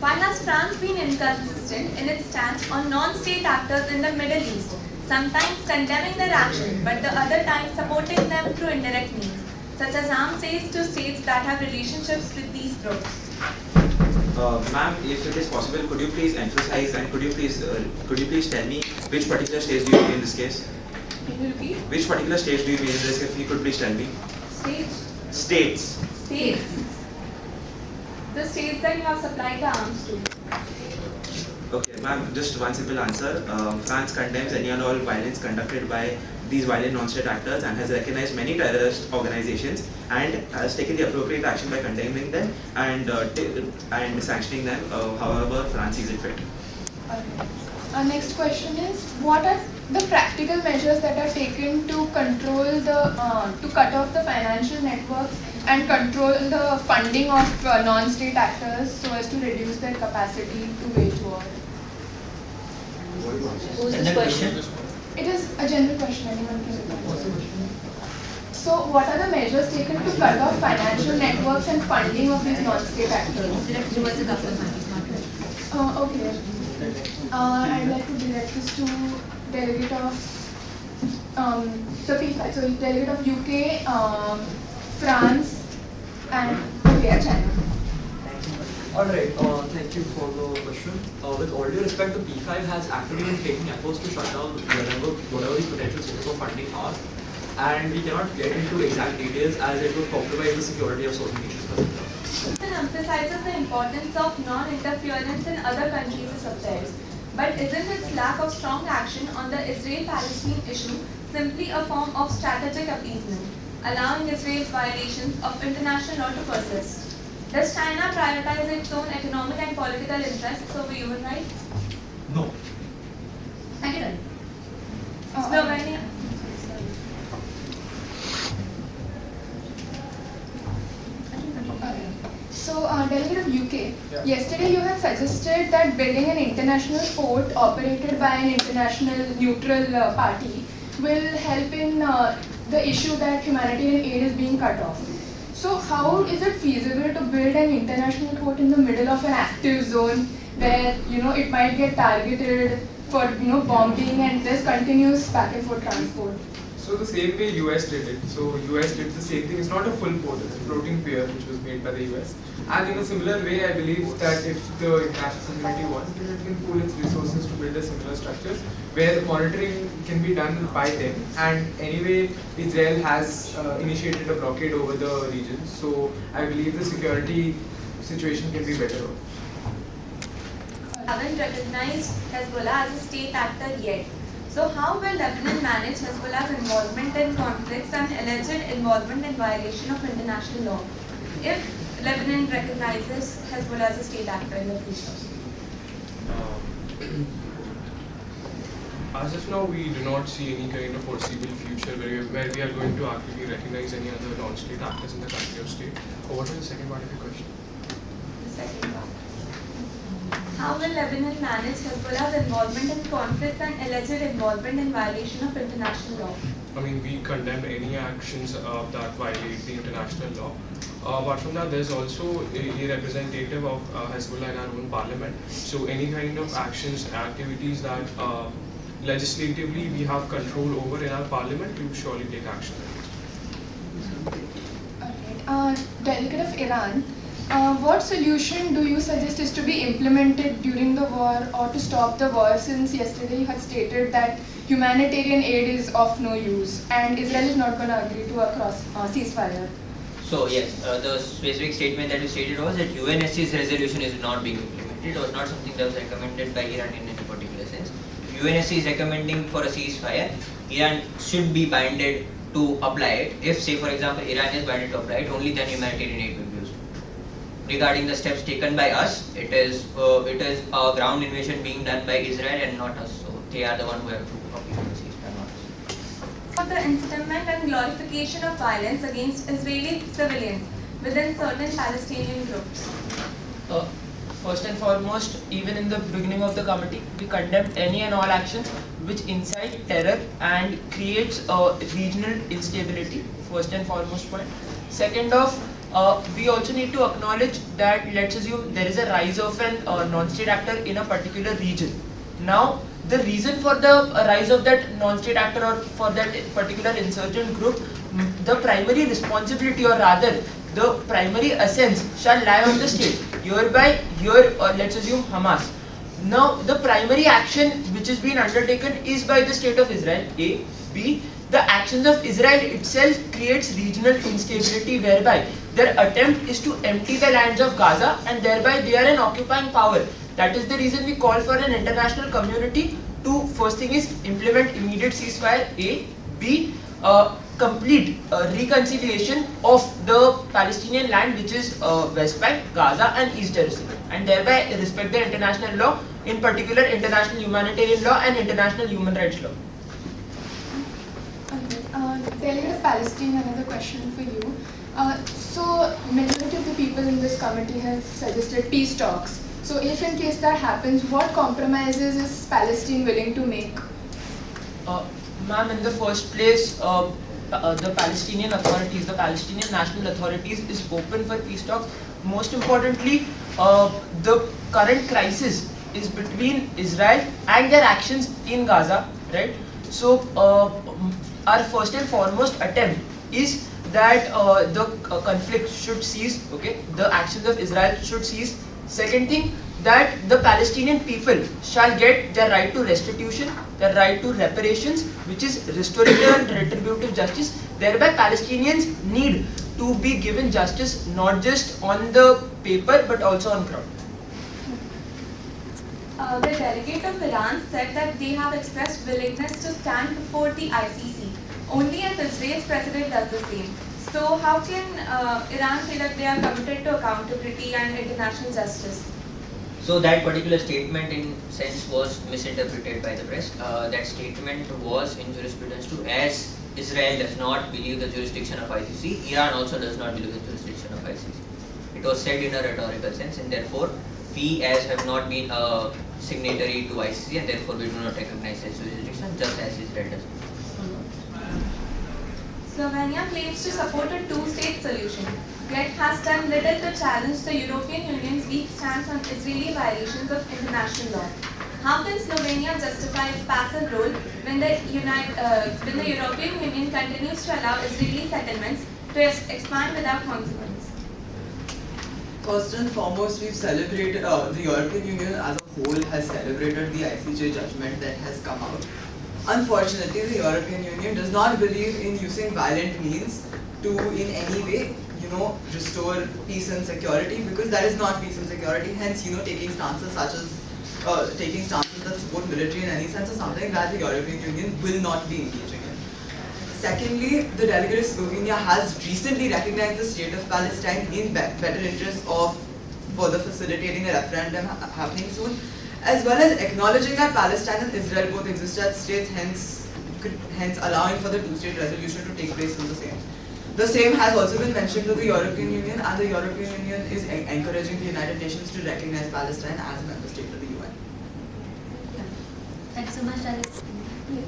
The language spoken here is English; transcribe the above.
Why has France been inconsistent in its stance on non-state actors in the Middle East, sometimes condemning their action, but the other time supporting them through indirect means, such as arms sales to states that have relationships with these groups? Ma'am, if it is possible, could you please emphasize and could you please tell me which particular stage do you mean in this case? Can you repeat? Which particular stage do you mean in this case? If you could please tell me. States. The states that you have supplied the arms to. Okay, ma'am, just one simple answer. France condemns any and all violence conducted by these violent non-state actors and has recognized many terrorist organizations and has taken the appropriate action by condemning them and sanctioning them however France sees it fit. Okay. Our next question is, what are the practical measures that are taken to control to cut off the financial networks and control the funding of non-state actors so as to reduce their capacity to wage war? Who's this question? It is a general question, anyone can reply. So what are the measures taken to cut off financial networks and funding of these non-state actors? Direct towards the government. Okay. I'd like to direct this to delegate of the P5. So delegate of UK, France, and China. Alright, thank you for the question. With all due respect, the P5 has actively been taking efforts to shut down whatever the potential sources of funding are, and we cannot get into exact details as it would compromise the security of certain nations. It emphasizes the importance of non-interference in other countries' affairs, but isn't its lack of strong action on the Israel-Palestine issue simply a form of strategic appeasement, allowing Israel's violations of international law to persist? Does China prioritize its own economic and political interests over human rights? No. Thank you. Slovenia. So, delegate of UK, yesterday you had suggested that building an international port operated by an international neutral party will help in the issue that humanitarian aid is being cut off. So how is it feasible to build an international port in the middle of an active zone where it might get targeted for bombing and there's continuous back and forth transport? So the same way US did it. So US did the same thing. It's not a full port, it's a floating pier which was made by the US. And in a similar way, I believe that if the international community wants, it can pool its resources to build a similar structure where monitoring can be done by them. And anyway, Israel has initiated a blockade over the region. So I believe the security situation can be better off. Haven't recognized Hezbollah as a state actor yet. So how will Lebanon manage Hezbollah's involvement in conflicts and alleged involvement in violation of international law if Lebanon recognizes Hezbollah as a state actor in the future? As of now, we do not see any kind of foreseeable future where we are going to actively recognize any other non-state actors in the country or state. What was the second part of your question? The second part. How will Lebanon manage Hezbollah's involvement in conflicts and alleged involvement in violation of international law? I mean, we condemn any actions that violate the international law. Apart from that, there's also a representative of Hezbollah in our own parliament. So any kind of actions, activities that legislatively we have control over in our parliament, we will surely take action. Alright. Delegate of Iran, what solution do you suggest is to be implemented during the war or to stop the war, since yesterday you had stated that humanitarian aid is of no use and Israel is not going to agree to a ceasefire? So yes, the specific statement that you stated was that UNSC's resolution is not being implemented. It was not something that was recommended by Iran in any particular sense. UNSC is recommending for a ceasefire. Iran should be binded to apply it. If, say for example, Iran is binded to apply it, only then humanitarian aid will be used. Regarding the steps taken by us, it is a ground invasion being done by Israel and not us. So they are the one who have to apply the ceasefire, not us. For the incitement and glorification of violence against Israeli civilians within certain Palestinian groups. First and foremost, even in the beginning of the committee, we condemn any and all actions which incite terror and creates regional instability. First and foremost point. Second off, we also need to acknowledge that, let's assume there is a rise of an non-state actor in a particular region. Now, the reason for the rise of that non-state actor or for that particular insurgent group, the primary responsibility, or rather the primary essence, shall lie on the state. Hereby, let's assume Hamas. Now, the primary action which is being undertaken is by the state of Israel, A. B. The actions of Israel itself creates regional instability, whereby their attempt is to empty the lands of Gaza, and thereby they are an occupying power. That is the reason we call for an international community to, first thing is, implement immediate ceasefire, A. B. Complete reconciliation of the Palestinian land, which is West Bank, Gaza and East Jerusalem, and thereby respect the international law, in particular international humanitarian law and international human rights law. Delegate of Palestine, another question for you. So, majority of the people in this committee have suggested peace talks. So, if in case that happens, what compromises is Palestine willing to make? Ma'am, in the first place, the Palestinian authorities, the Palestinian national authorities is open for peace talks. Most importantly, the current crisis is between Israel and their actions in Gaza, right? So, our first and foremost attempt is that the conflict should cease, okay? The actions of Israel should cease. Second thing, that the Palestinian people shall get their right to restitution, their right to reparations, which is restorative and retributive justice. Thereby, Palestinians need to be given justice not just on the paper but also on ground. The delegate of Iran said that they have expressed willingness to stand before the ICC only if Israel's president does the same. So how can Iran say that they are committed to accountability and international justice? So that particular statement in sense was misinterpreted by the press. That statement was in jurisprudence too, as Israel does not believe the jurisdiction of ICC, Iran also does not believe the jurisdiction of ICC. It was said in a rhetorical sense, and therefore we as have not been a signatory to ICC, and therefore we do not recognize its jurisdiction, just as Israel does. Slovenia claims to support a two-state solution, yet has done little to challenge the European Union's weak stance on Israeli violations of international law. How can Slovenia justify its passive role when the European Union continues to allow Israeli settlements to expand without consequence? First and foremost, we've celebrated, the European Union as a whole has celebrated the ICJ judgment that has come out. Unfortunately, the European Union does not believe in using violent means to in any way, restore peace and security, because that is not peace and security. Hence, taking stances such as that support military in any sense is something that the European Union will not be engaging in. Secondly, the delegate of Slovenia has recently recognized the state of Palestine in better interest of further facilitating a referendum happening soon, as well as acknowledging that Palestine and Israel both exist as states, hence allowing for the two-state resolution to take place in the same. The same has also been mentioned to the European Union, and the European Union is encouraging the United Nations to recognize Palestine as a member state of the UN. Thank you so much, Alex. Yes.